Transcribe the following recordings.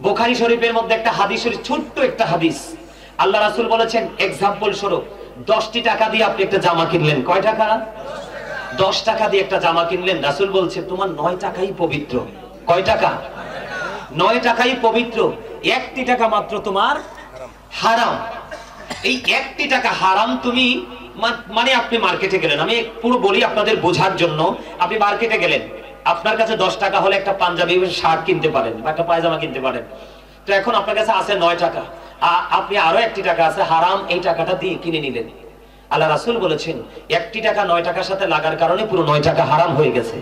বুখারী শরীফের মধ্যে একটা হাদিস, ছোট্ট একটা হাদিস। আল্লাহ রাসূল বলেছেন এক্সাম্পল স্বরূপ 10টি টাকা দিয়ে আপনি একটা জামা কিনলেন। কয় টাকা? 10 টাকা দিয়ে একটা জামা কিনলেন। রাসূল বলছে তোমার 9 টাকাই পবিত্র। কয় টাকা? 9 টাকাই পবিত্র। 1টি টাকা মাত্র তোমার হারাম। এই 1টি টাকা হারাম তুমি মানে আপনি মার্কেটে গেলেন, আমি পুরো বলি আপনাদের বোঝার জন্য। আপনি মার্কেটে গেলেন, আপনার কাছে 10 টাকা হলে একটা পাঞ্জাবি শার্ট কিনতে পারেন বা একটা পায়জামা কিনতে পারেন। তো এখন আপনার কাছে আছে 9 টাকা, আপনি আরো 1টি টাকা আছে হারাম, এই টাকাটা দিয়ে কিনে নিলেন। আল্লাহ রাসূল বলেছেন 1টি টাকা 9 টাকার সাথে লাগার কারণে পুরো 9 টাকা হারাম হয়ে গেছে।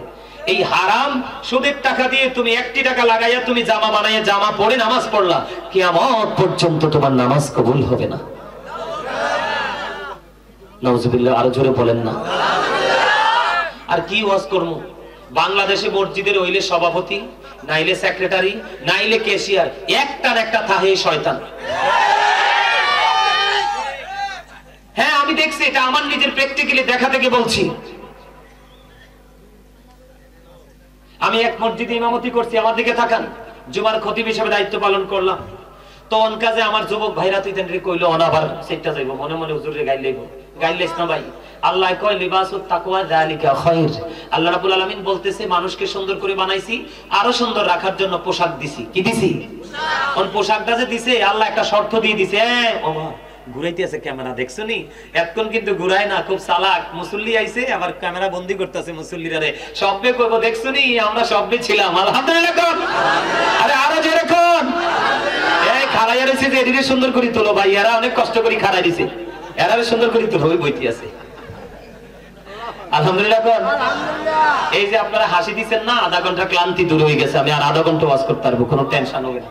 এই হারাম সুদের টাকা দিয়ে তুমি 1টি টাকা লাগাইয়া তুমি জামা বানাইয়া জামা পরে নামাজ পড়লা, কিয়ামত পর্যন্ত তোমার নামাজ কবুল হবে না। নাউজুবিল্লাহ, আরো জোরে বলেন না। আর কি ওয়াজ করব? বাংলাদেশে মসজিদের হইলে সভাপতি, নাইলে সেক্রেটারি, নাইলে ক্যাশিয়ার, একটার একটা থাহে শয়তান। হ্যাঁ, আমি দেখছি, এটা আমার নিজের প্র্যাকটিক্যালি দেখা থেকে বলছি। আমি এক মসজিদে ইমামতি করছি, আমার দিকে তাকান, জুমার খতিব হিসেবে দায়িত্ব পালন করলাম। তো অন কাজে আমার যুবক ভাইরা তুই তেনরে কইলো অনাবার সেটা যাইবো, মনে মনে হুজুরে গাইলেছ না ভাই। আল্লাহ কয় লিবাসুত তাকওয়া যালিকা খায়র। আল্লাহ রাব্বুল আলামিন বলতেছে মানুষকে সুন্দর করে বানাইছি, আরো সুন্দর রাখার জন্য পোশাক দিছি। কি দিছি? কোন পোশাকটা যে দিছে আল্লাহ একটা শর্ত দিয়ে দিছে। ওমা ঘুরাইতেছে ক্যামেরা, দেখছো নি? এতক্ষণ কিন্তু ঘুরায় না, খুব চালাক। মুসল্লি আইছে আবার ক্যামেরা বন্দি করতেছে মুসল্লিরা রে। সববে কইব দেখছো নি আমরা সববে ছিলাম। আলহামদুলিল্লাহ কোন? আরে আরো জোরে কোন? এই খাড়াইয়া রইছে যে এদিকে সুন্দর করে তোলো ভাই, এরা অনেক কষ্ট করে খাড়াই দিছে, এরা সুন্দর করে তোলো, ওই বইতে আছে। আলহামদুলিল্লাহ কোন? এই যে আপনারা হাসি দিচ্ছেন না, আধা ঘন্টা ক্লান্তি দূর হয়ে গেছে। আমি আর আধা ঘন্টা ওয়াজ করতে পারবো, কোনো টেনশন হবে না।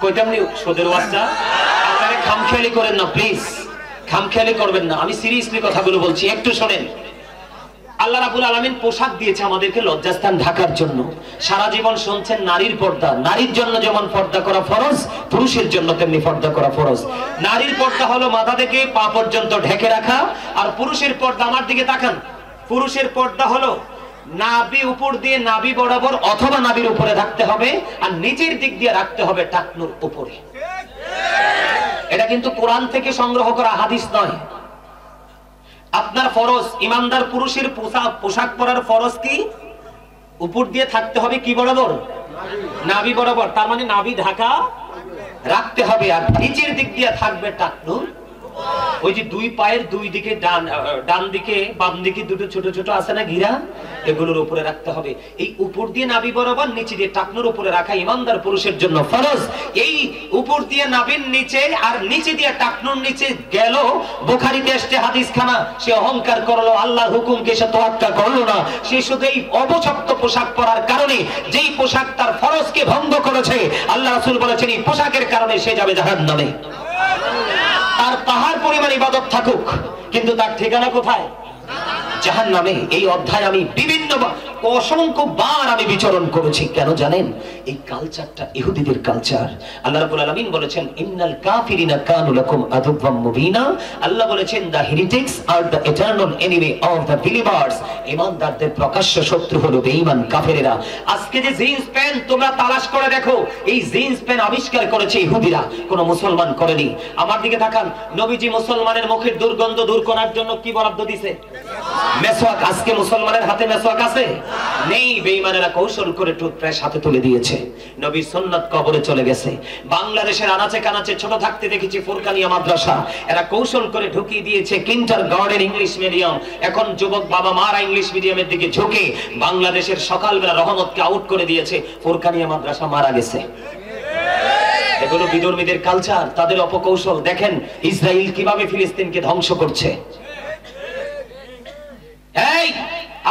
কইতাম নি সোদের ওয়াজটা? আপনারা খামখেয়ালি করেন না প্লিজ, খামখেয়ালি করবেন না। আমি সিরিয়াসলি কথাগুলো বলছি, একটু শোনেন। আল্লাহ রাব্বুল আলামিন পোশাক দিয়েছে আমাদেরকে লজ্জাস্থান ঢাকার জন্য। সারা জীবন শুনছেন নারীর পর্দা, নারীর জন্য যেমন পর্দা করা ফরজ, পুরুষের জন্য তেমনি পর্দা করা ফরজ। নারীর পর্দা হলো মাথা থেকে পা পর্যন্ত ঢেকে রাখা, আর পুরুষের পর্দা, আমার দিকে তাকান, পুরুষের পর্দা হলো নাভি উপর দিয়ে নাভি বরাবর অথবা নাভির উপরে রাখতে হবে, আর নিচের দিক দিয়ে রাখতে হবে টাকনুর উপরে। এটা কিন্তু কোরআন থেকে সংগ্রহ করা হাদিস নয়। আপনার ফরজ, ইমানদার পুরুষের পোশাক পরার ফরজ কি? উপর দিয়ে থাকতে হবে কি বরাবর? নাভি বরাবর। তার মানে নাভি ঢাকা রাখতে হবে, আর নিচের দিক দিয়ে থাকবে টাকনুর। ওই যে দুই পায়ের দুই দিকে ডান দিকে বাম দিকে দুটো ছোট ছোট আছে না ঘিরা, এগুলোর উপরে রাখতে হবে। এই উপর দিয়ে নাভি বরাবর, নিচে দিয়ে টাকনুর উপরে রাখা ইমানদার পুরুষের জন্য ফরজ। এই উপর দিয়ে নাভির নিচে আর নিচে দিয়ে টাকনুর নিচে গেল, বুখারীতে আসছে হাদিস খানা, সে অহংকার করলো, আল্লাহর হুকুমকে সে তোয়াক্কা করলো না, সে শুধু এই অবশক্ত পোশাক পরার কারণে, যেই পোশাক তার ফরজকে ভঙ্গ করেছে, আল্লাহ রাসূল বলেছেন এই পোশাকের কারণে সে যাবে জাহান্নামে। তার পাহাড় পরিমাণ ইবাদত থাকুক, কিন্তু তার ঠিকানা কোথায়? জাহান্নামে। এই অধ্যায় আমি বিভিন্ন অসংখ্য বার আমি বিচরণ করেছি। কেন জানেন? এই কালচারটা ইহুদিদের কালচার। আল্লাহ রাব্বুল আলামিন বলেছেন ইন্নাল কাফিরিনা কানু লাকুম আদুওয়াম মুবিনা। আল্লাহ বলেছেন the heretics are the eternal enemy of the believers. ঈমানদারদের প্রকাশ্য শত্রু হলো বেঈমান কাফেরেরা। আজকে যে জিন্স প্যান্ট তোমরা তালাশ করে দেখো, এই জিন্স প্যান্ট আবিষ্কার করেছে ইহুদিরা, কোনো মুসলমান করেনি। আমার দিকে তাকান, নবীজি মুসলমানের মুখের দুর্গন্ধ দূর করার জন্য কি বরাদ্দ দিয়েছে? মেসওয়াক। আজকে মুসলমানের হাতে মেসওয়াক আছে? নেই। বেঈমানেরা কৌশল করে টুথব্রাশ হাতে তুলে দিয়েছে। নবীর সুন্নাত কবরে চলে গেছে। বাংলাদেশের আনাচে কানাচে ছোট থাকতে দেখেছি ফুরকানিয়া মাদ্রাসা, এরা কৌশল করে ঢুকিয়ে দিয়েছে কিন্ডারগার্টেন ইংলিশ মিডিয়াম। এখন যুবক বাবা মারা ইংলিশ মিডিয়ামের দিকে ঝুঁকে বাংলাদেশের সকালবেলা রহমতকে আউট করে দিয়েছে। ফুরকানিয়া মাদ্রাসা মারা গেছে। এগুলো বিধর্মীদের কালচার, তাদের অপকৌশল। দেখেন ইসরায়েল কিভাবে ফিলিস্তিনকে ধ্বংস করছে। এই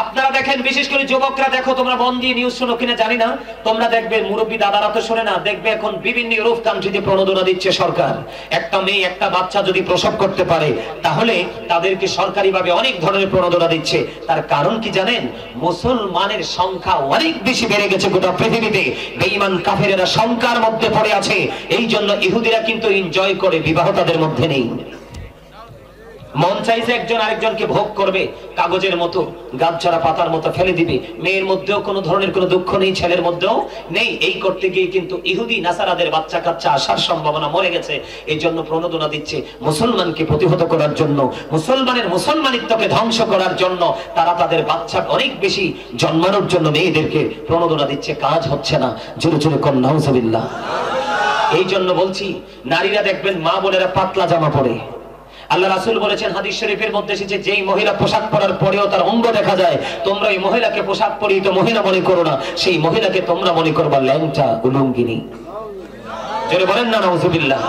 আপনারা দেখেন, বিশেষ করে যুবকরা দেখো, তোমরা মন দিয়ে নিউজ শোনো কিনা জানি না, তোমরা দেখবে মুরব্বী দাদারা তো শোনে না, দেখবে এখন বিভিন্ন ইউরোপ কান্ট্রিতে প্রণোদনা দিচ্ছে সরকার। একটা মেয়ে একটা বাচ্চা যদি প্রসব করতে পারে, তাহলে তাদেরকে সরকারিভাবে অনেক ধরনের প্রণোদনা দিচ্ছে। তার কারণ কি জানেন? মুসলমানের সংখ্যা অনেক বেশি বেড়ে গেছে গোটা পৃথিবীতে, বেঈমান কাফেরেরা সংখ্যার মধ্যে পড়ে আছে। এই জন্য ইহুদিরা কিন্তু এনজয় করে, বিবাহ তাদের মধ্যে নেই। মন চাইছে একজন আরেকজনকে ভোগ করবে, কাগজের মতো গাছছাড়া পাতার মতো ফেলে দিবে। মেয়ের মধ্যেও কোনো ধরনের কোনো দুঃখ নেই, ছেলের মধ্যেও নেই। এই করতে গিয়ে কিন্তু ইহুদি নাসারাদের বাচ্চা কাচ্চা আসার সম্ভাবনা মরে গেছে। এই জন্য প্রণোদনা দিচ্ছে মুসলমানকে প্রতিহত করার জন্য, মুসলমানের মুসলমানিত্বকে ধ্বংস করার জন্য। তারা তাদের বাচ্চা অনেক বেশি জন্মানোর জন্য মেয়েদেরকে প্রণোদনা দিচ্ছে, কাজ হচ্ছে না। জোরে জোরে কোন নাউজুবিল্লাহ। এই জন্য বলছি, নারীরা দেখবেন মা বোনেরা পাতলা জামা পরে। আল্লাহ রাসূল বলেছেন হাদিস শরীফের মধ্যে এসেছে, যেই মহিলা পোশাক পরার পরেও তার অঙ্গ দেখা যায়, তোমরা এই মহিলাকে পোশাক পরিহিত মহিলা মনে করো না, সেই মহিলাকে তোমরা মনে করবা ল্যাংটা উলঙ্গিনী। জোরে বলেন না নাউজুবিল্লাহ।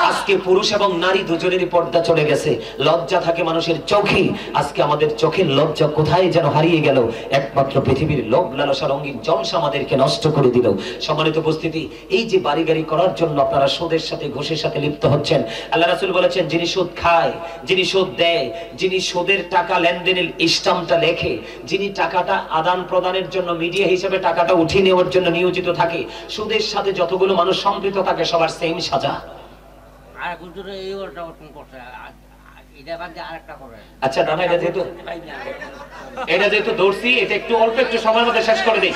আজকে পুরুষ এবং নারী দুজনেরই পর্দা চলে গেছে, লজ্জা থাকে মানুষের চোখে। আজকে আমাদের চোখের লজ্জা কোথায় যেন হারিয়ে গেল। একমাত্র পৃথিবীর লোভ লালসা রঙিন জলসা আমাদেরকে নষ্ট করে দিল। সম্মানিত উপস্থিতি, এই যে বাড়ি গাড়ি করার জন্য আপনারা সুদের সাথে ঘুষের সাথে লিপ্ত হচ্ছেন। আল্লাহ রাসূল বলেছেন, যিনি সুদ খায়, যিনি সুদ দেয়, যিনি সুদের টাকা লেনদেনের স্ট্যাম্পটা লেখে, যিনি টাকাটা আদান প্রদানের জন্য মিডিয়া হিসেবে টাকাটা উঠিয়ে নেওয়ার জন্য নিয়োজিত থাকে, সুদের সাথে যতগুলো মানুষ সম্পৃক্ত থাকে সবার সেম সাজা। আচ্ছা দাদা, এটা যেহেতু ধরছি, এটা একটু অল্প একটু সময়ের মধ্যে শেষ করে দিই।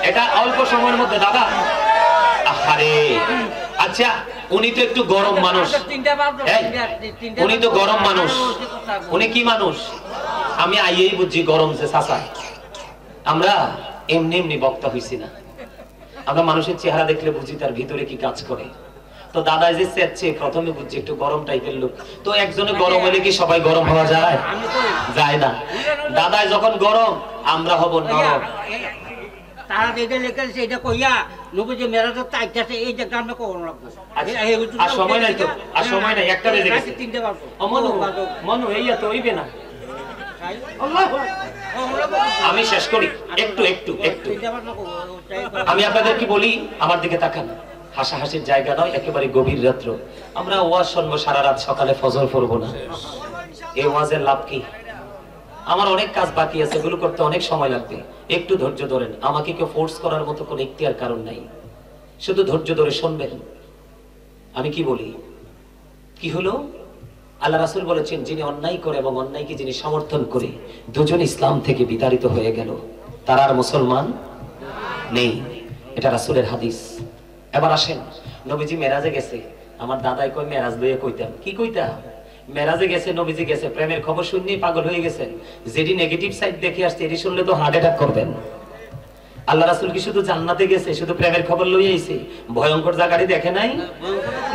এটা অল্প সময়ের মধ্যে দাদা। আরে আচ্ছা, উনি তো একটু গরম মানুষ, উনি তো গরম মানুষ। উনি কি মানুষ? আমি আইয়েই বুঝছি গরম যে চাচা। আমরা এমনি এমনি বক্তা হইছি না, আমরা মানুষের চেহারা দেখলে বুঝি তার ভিতরে কি কাজ করে। তো দাদা যে চেচ্ছে প্রথমে বুঝছি একটু গরম টাইপের লোক। তো একজনে গরম হলে কি সবাই গরম হওয়া যায়? যায় না। দাদাই যখন গরম, আমরা হব নরম। তারা যেটা লেখেছে এটা কইয়া নবীজি মেরাজের তাইতাছে, এই যে গানটা কোন লাগবে। আর সময় নাই তো, আর সময় নাই, একটা বেজে গেছে। মনু এইয়া তো হইবে না। আমি শেষ করি একটু একটু একটু। আমি আপনাদের কি বলি, আমার দিকে তাকান। হাসাহাসির জায়গা নয়, একেবারে গভীর রাত্র। আমরা ওয়াজ শুনবো সারা রাত, সকালে ফজর পড়বো না। এই ওয়াজের লাভ কি? আমার অনেক কাজ বাকি আছে, এগুলো করতে অনেক সময় লাগবে। একটু ধৈর্য ধরেন, আমাকে কেউ ফোর্স করার মতো কোনো ইখতিয়ার কারণ নাই। শুধু ধৈর্য ধরে শুনবেন আমি কি বলি। কি হলো? আল্লাহ রাসূল বলেছেন, যিনি অন্যায় করে এবং অন্যায়কে যিনি সমর্থন করে, দুজন ইসলাম থেকে বিতাড়িত হয়ে গেল, তারা আর মুসলমান নেই। এটা রাসূলের হাদিস। এবার আসেন, নবীজি মেরাজে গেছে। আমার দাদাই কই মেরাজ লইয়া কইতাম। কি কইতাম? মেরাজে গেছে, নবীজি গেছে, প্রেমের খবর শুনলেই পাগল হয়ে গেছেন। যেটি নেগেটিভ সাইড দেখে আসছে, এটি শুনলে তো হার্ট অ্যাটাক করবেন। আল্লাহ রাসূল কি শুধু জান্নাতে গেছে, শুধু প্রেমের খবর লইয়া আইছে? ভয়ঙ্কর জায়গাটি দেখে নাই?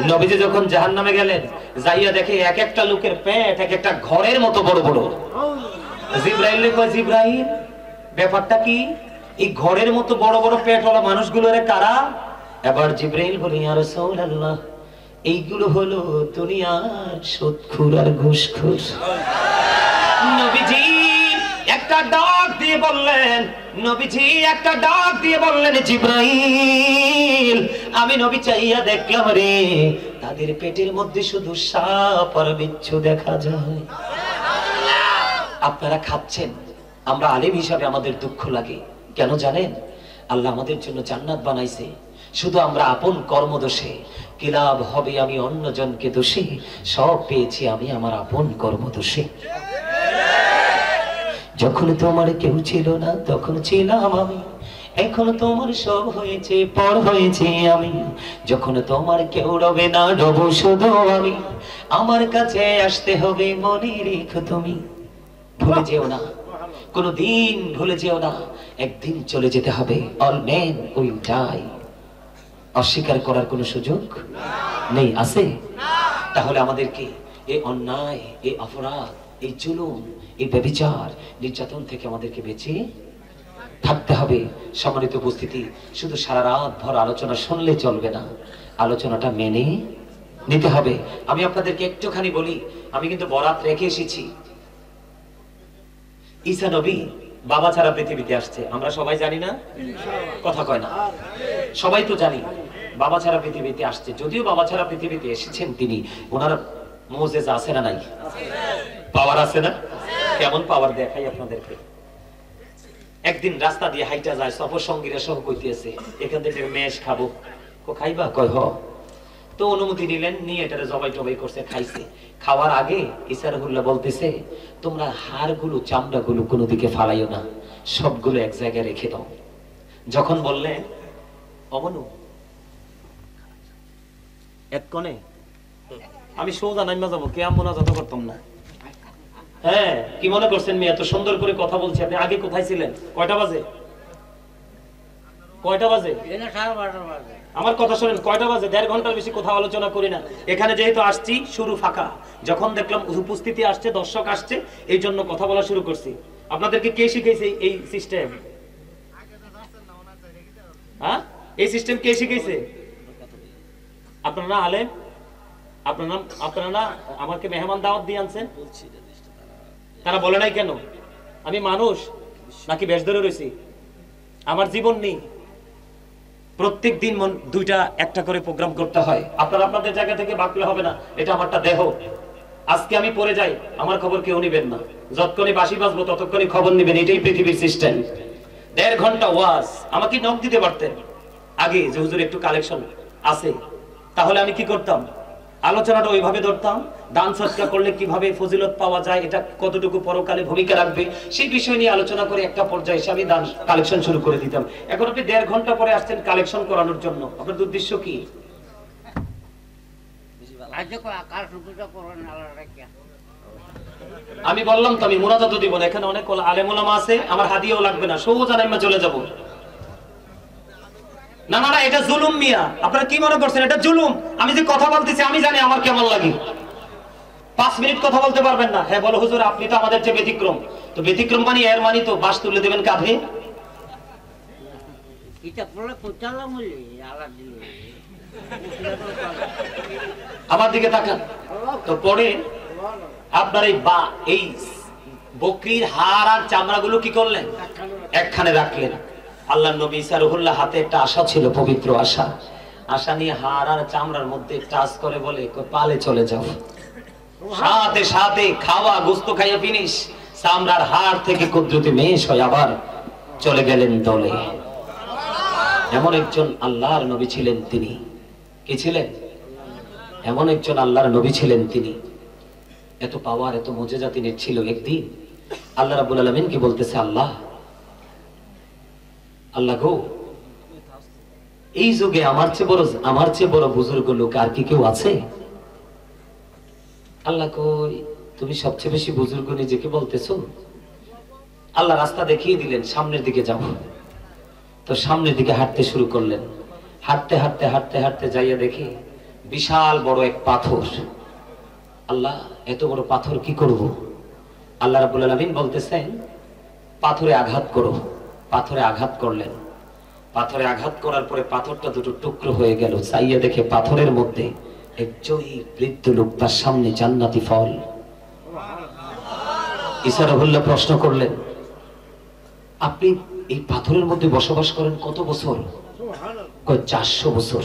নবীজি যখন জাহান্নামে গেলেন, যাইয়া দেখে এক একটা লোকের পেট এক একটা ঘরের মতো বড় বড়। জিবরাইলে কয়, জিবরাইল ব্যাপারটা কি? এই ঘরের মতো বড় বড় পেটওয়ালা মানুষগুলোরে কারা? এবার জিবরাইল বলে, ইয়া রাসূলুল্লাহ, এইগুলো হলো দুনিয়ার সুদখোর আর ঘুষখোর। নবীজি একটা ডাক দিয়ে বললেন, নবীজি একটা ডাক দিয়ে বললেন, জিবরাইল আমি নবী চাইয়া দেখলাম রে, তাদের পেটের মধ্যে শুধু সাপ আর বিচ্ছু দেখা যায়। আপনারা খাচ্ছেন, আমরা আলেম হিসাবে আমাদের দুঃখ লাগে। কেন জানেন? আল্লাহ আমাদের জন্য জান্নাত বানাইছে, শুধু আমরা আপন কর্মদোষে। কি লাভ হবে আমি অন্যজনকে দোষী, সব পেয়েছি আমি আমার আপন কর্মদোষে। যখন তোমার কেউ ছিল না তখন ছিলাম আমি, এখন তোমার সব হয়েছে, পর হয়েছে আমি। যখন তোমার কেউ রবে না, রব শুধু আমি। আমার কাছে আসতে হবে, মনে রেখো তুমি। ভুলে যেও না, কোনদিন ভুলে যেও না, একদিন চলে যেতে হবে। All men will die. অস্বীকার করার কোনো সুযোগ নেই, আছে? তাহলে আমাদেরকে এই অন্যায়, এই অপরাধ, এই জুলুম, এই ব্যভিচার, নির্যাতন থেকে আমাদেরকে বেঁচে থাকতে হবে। সম্মানিত উপস্থিতি, শুধু সারা রাত ভর আলোচনা শুনলে চলবে না, আলোচনাটা মেনে নিতে হবে। আমি আপনাদেরকে একটুখানি বলি, আমি কিন্তু বরাত রেখে এসেছি। ঈসা নবী বাবা ছাড়া পৃথিবীতে আসছে, আমরা সবাই জানি না? কথা কয় না, সবাই তো জানি বাবা ছাড়া পৃথিবীতে আসছে। যদিও বাবা ছাড়া পৃথিবীতে এসেছেন তিনি, ওনার মুজিজা আছে না নাই? পাওয়ার আছে না? কেমন পাওয়ার দেখাই আপনাদেরকে। একদিন রাস্তা দিয়ে হাইটা যায়, সফর সঙ্গীরা সহ কইতেছে, এখান থেকে মেষ খাবো। খাইবা? কয় হ। তো অনুমতি নিলেন, নিয়ে এটারে জবাই টবাই করছে, খাইছে। খাওয়ার আগে ইসা রুহুল্লাহ বলতেছে, তোমরা হাড়গুলো চামড়াগুলো কোনো দিকে ফালাইও না, সবগুলো এক জায়গায় রেখে দাও। যখন বললেন অমনু এক কোণে, আমি সোজা নাইমা যাবো, কে আমনা যত করতাম না। হ্যাঁ, কি মনে করছেন মেয়ে এত সুন্দর করে কথা বলছি, আপনি আগে কোথায় ছিলেন? কয়টা বাজে? কয়টা বাজে? আমার কথা শোনেন, কয়টা বাজে? 1.5 ঘন্টার বেশি কোথাও আলোচনা করি না। এখানে যেহেতু আসছি শুরু ফাঁকা, যখন দেখলাম উপস্থিতি আসছে, দর্শক আসছে, এই জন্য কথা বলা শুরু করছি। আপনাদেরকে কে শিখাইছে এই সিস্টেম? হ্যাঁ, এই সিস্টেম কে শিখাইছে? আপনারা না আলেম, আপনারা না আমাকে মেহমান দাওয়াত দিয়ে আনছেন? তারা বলে নাই কেন? আমি মানুষ নাকি বেশ ধরে রয়েছি? আমার জীবন নেই, প্রত্যেক দিন 2টা 1টা করে প্রোগ্রাম করতে হয়। আপনারা আপনাদের জায়গা থেকে বাকলে হবে না, এটা আমারটা দেহ। আজকে আমি পড়ে যাই, আমার খবর কেউ নিবেন না, যতক্ষণই বাঁশি বাজবো ততক্ষণই খবর নিবেন, এটাই পৃথিবীর সিস্টেম। 1.5 ঘন্টা ওয়াজ, আমাকে নক দিতে পারতেন আগে যে হুজুর একটু কালেকশন আছে, তাহলে আমি কি করতাম? আলোচনাটা ওইভাবে ধরতাম, দান সদকা করলে কিভাবে ফজিলত পাওয়া যায়, এটা কতটুকু পরকালে ভূমিকা রাখবে, সেই বিষয় নিয়ে আলোচনা করে একটা পর্যায়ে এসে আমি দান কালেকশন শুরু করে দিতাম। এখন আপনি 1.5 ঘন্টা পরে আসছেন কালেকশন করানোর জন্য, আপনার উদ্দেশ্য কি? আমি বললাম তো আমি মুনাজাত দিব না, এখানে অনেক আলেম ওলামা আছে, আমার হাদিয়াও লাগবে না, সোজা নাইমা চলে যাব। না না না, এটা জুলুম মিয়া, আপনারা কি মনে করছেন এটা জুলুম? আমি যে কথা বলতেছি আমি জানি আমার কেমন লাগে। 5 মিনিট কথা বলতে পারবেন না? হ্যাঁ বলো হুজুর, আপনি তো আমাদের যে ব্যতিক্রম। তো ব্যতিক্রম মানে এর মানে তো বাস তুলে দেবেন কাঁধে? আমার দিকে তাকান তো। পরে আপনার এই বকরির হাড় আর চামড়াগুলো কি করলেন? একখানে রাখলেন। আল্লাহ নবী ঈসা রুহুল্লাহ হাতে একটা আশা ছিল, পবিত্র আশা। আশা নিয়ে হাড় আর চামড়ার মধ্যে টাচ করে বলে, পালে চলে যাও। সাথে সাথে খাওয়া গোস্ত খাইয়া ফিনিশ, চামড়ার হাড় থেকে কুদরতি মেশ হয়ে আবার চলে গেলেন দলে। এমন একজন আল্লাহর নবী ছিলেন তিনি। কি ছিলেন? এমন একজন আল্লাহর নবী ছিলেন তিনি। এত পাওয়ার, এত মুজিজা তিনি ছিল। একদিন আল্লাহ রাব্বুল আলামিন কি বলতেছে, আল্লাহ গো, এই যুগে আমার চেয়ে বড় বুজুর্গ লোক আর কি কেউ আছে? আল্লাহ কই, তুমি সবচেয়ে বেশি বুজুর্গ নিজেকে বলতেছো? আল্লাহ রাস্তা দেখিয়ে দিলেন, সামনের দিকে যাও। তো সামনের দিকে হাঁটতে শুরু করলেন। হাঁটতে হাঁটতে হাঁটতে হাঁটতে যাইয়া দেখি বিশাল বড় এক পাথর। আল্লাহ, এত বড় পাথর কি করব? আল্লাহ রাব্বুল আলামিন বলতেছেন, পাথরে আঘাত করো। পাথরে আঘাত করলেন। পাথরে আঘাত করার পরে পাথরটা দুটো টুকরো হয়ে গেল। চাইয়া দেখে পাথরের মধ্যে এক জয়ী বৃদ্ধ লোক, তার সামনে জান্নাতি ফল। ঈসা রুহুল্লাহ প্রশ্ন করলেন, আপনি এই পাথরের মধ্যে বসবাস করেন কত বছর? কয় 400 বছর।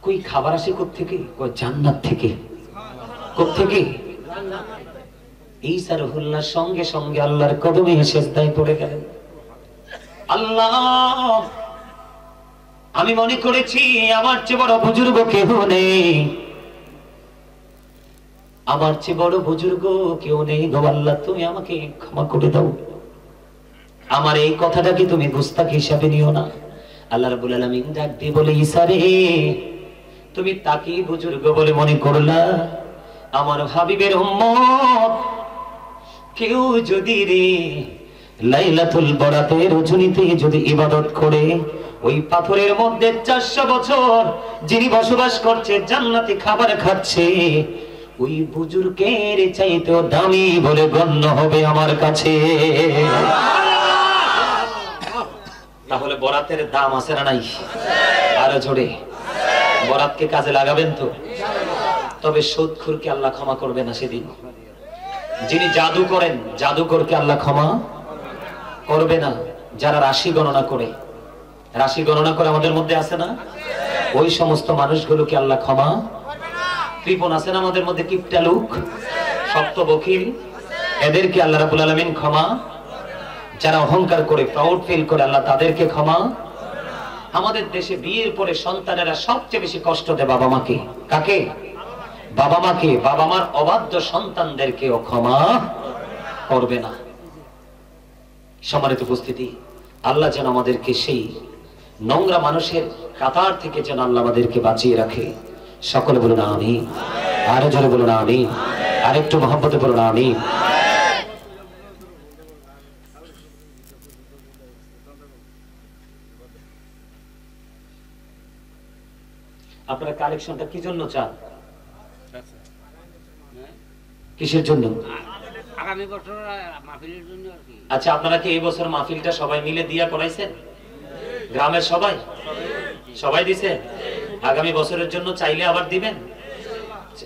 কই খাবার আসে কোত্থেকে? কয় জান্নাত থেকে। কোত্থেকে? ঈসা রুহুল্লাহ সঙ্গে সঙ্গে আল্লাহর কদমে সিজদায় পড়ে গেলেন। আল্লাহ, আমি মনে করেছি আমার চেয়ে বড় বুজুর্গ কেউ নেই, আমার চেয়ে বড় বুজুর্গ কেউ নেই গো আল্লাহ, তুমি আমাকে ক্ষমা করে দাও। আমার এই কথাটা কি তুমি গুস্তাখি হিসাবে নিও না? আল্লাহ রাব্বুল আলামিন ডাক দিয়ে বলে, ঈসা রে, তুমি তাকে বুজুর্গ বলে মনে করলা? আমার হাবিবের উম্মত কেউ যদি রে লাইলাতুল বরাতের রজনীতে যদি ইবাদত করে, ওই পাথরের মধ্যে 400 বছর যিনি বসবাস করছে, জান্নাতি খাবার খাচ্ছে, ওই বুজুর্গের চাইতেও দামি বলে গণ্য হবে আমার কাছে। তাহলে বরাতের দাম আছে না নাই? আরো জোরে, বরাতকে কাজে লাগাবেন তো? তবে সুদখোরকে আল্লাহ ক্ষমা করবে না সেদিন। যিনি জাদু করেন, জাদুকরকে আল্লাহ ক্ষমা করবে না। যারা রাশি গণনা করে, রাশি গণনা করে আমাদের মধ্যে আছে না, ওই সমস্ত মানুষগুলোকে আল্লাহ ক্ষমা। কৃপণ আছে না আমাদের মধ্যে, কিপটা লোক, শক্ত বকিল, এদেরকে আল্লাহ রাব্বুল আলামিন ক্ষমা। যারা অহংকার করে, প্রাউড ফিল করে, আল্লাহ তাদেরকে ক্ষমা আমাদের দেশে বিয়ের পরে সন্তানেরা সবচেয়ে বেশি কষ্ট দেয় বাবা মাকে। কাকে? বাবা মাকে। বাবা মার অবাধ্য সন্তানদেরকেও ক্ষমা করবে না। সম্মানিত উপস্থিতি, আল্লাহ যেন আমাদেরকে সেই নোংরা মানুষের কাতার থেকে যেন আল্লাহ আমাদেরকে বাঁচিয়ে রাখে। সকলে বলুন আমিন। আরো জোরে বলুন আমিন। আরেকটু মহব্বতে বলুন আমিন। আপনারা কালেকশনটা কি জন্য চান? কিসের জন্য? আগামী বছর মাহফিলের জন্য আর কি। আচ্ছা, আপনারা কি এই বছর মাহফিলটা সবাই মিলে দিয়া করাইছেন? গ্রামের সবাই সবাই দিছে? আগামী বছরের জন্য চাইলে আবার দিবেন?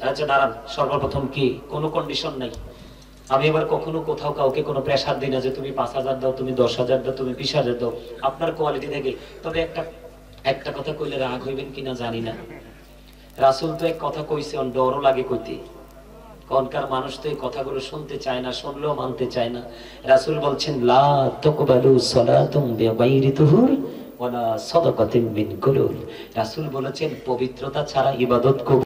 আচ্ছা দাঁড়ান, সর্বপ্রথম কি কোনো কন্ডিশন নাই। আমি এবার কখনো কোথাও কাউকে কোনো প্রেসার দিই না যে তুমি 5,000 দাও, তুমি 10,000 দাও, তুমি 20,000 দাও, আপনার কোয়ালিটি দেখে। তবে একটা কথা কইলে রাগ হইবেন কিনা জানি না, রাসূল তো এক কথা কইছে, ডরও লাগে কইতে। কোনকার মানুষ তো এই কথাগুলো শুনতে চায় না, শুনলেও মানতে চায় না। রাসূল বলছেন লা তাকবালু সালাতুম বিগাইরি তুহুর ওয়ালা সাদাকাতিন মিন গুলুল। রাসূল বলেছেন পবিত্রতা ছাড়া ইবাদত